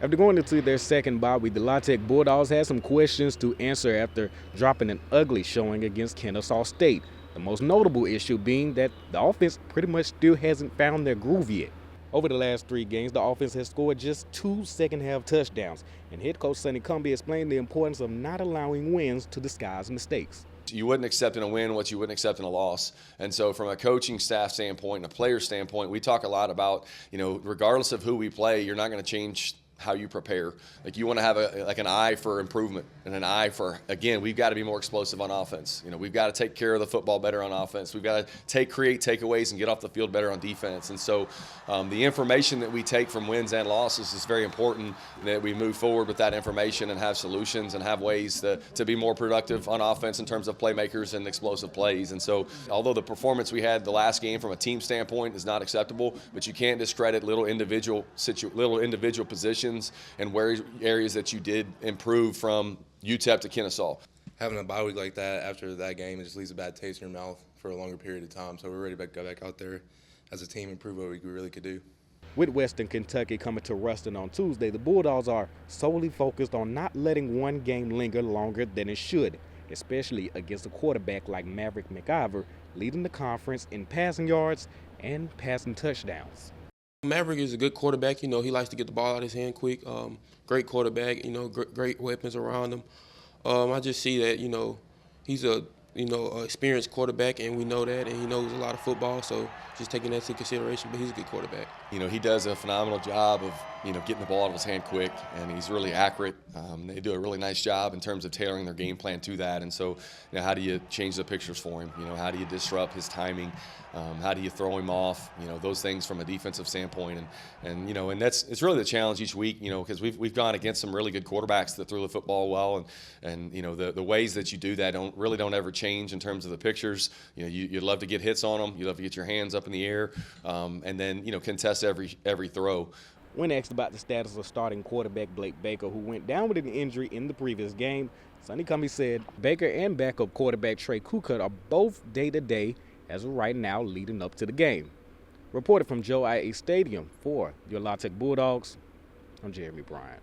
After going into their second bye week, the Louisiana Tech Bulldogs had some questions to answer after dropping an ugly showing against Kennesaw State. The most notable issue being that the offense pretty much still hasn't found their groove yet. Over the last 3 games, the offense has scored just 2 second-half touchdowns, and head coach Sonny Cumbie explained the importance of not allowing wins to disguise mistakes. You wouldn't accept in a win what you wouldn't accept in a loss. And so from a coaching staff standpoint and a player standpoint, we talk a lot about, regardless of who we play, you're not going to change how you prepare. Like, you want to have an eye for improvement and an eye for, again, we've got to be more explosive on offense. We've got to take care of the football better on offense. We've got to create takeaways and get off the field better on defense. And so the information that we take from wins and losses is very important, that we move forward with that information and have solutions and have ways to be more productive on offense in terms of playmakers and explosive plays. And so although the performance we had the last game from a team standpoint is not acceptable, but you can't discredit little individual positions and where areas that you did improve from UTEP to Kennesaw. Having a bye week like that after that game, it just leaves a bad taste in your mouth for a longer period of time. So we're ready to go back out there as a team and prove what we really could do. With Western Kentucky coming to Ruston on Tuesday, the Bulldogs are solely focused on not letting one game linger longer than it should, especially against a quarterback like Maverick McIver, leading the conference in passing yards and passing touchdowns. Maverick is a good quarterback. He likes to get the ball out of his hand quick. Great quarterback. Great weapons around him. I just see that he's a experienced quarterback, and we know that, and he knows a lot of football. So just taking that into consideration, but he's a good quarterback. He does a phenomenal job of getting the ball out of his hand quick, and he's really accurate. They do a really nice job in terms of tailoring their game plan to that. And so, how do you change the pictures for him? How do you disrupt his timing? How do you throw him off? Those things from a defensive standpoint, and it's really the challenge each week. Because we've gone against some really good quarterbacks that threw the football well, and the ways that you do that don't ever change in terms of the pictures. You'd love to get hits on them. You'd love to get your hands up in the air, and then contest every throw. When asked about the status of starting quarterback Blake Baker, who went down with an injury in the previous game, Sonny Cumbie said Baker and backup quarterback Trey Kucut are both day-to-day as of right now leading up to the game. Reported from Joe I.A. Stadium for your Louisiana Tech Bulldogs, I'm Jeremy Bryant.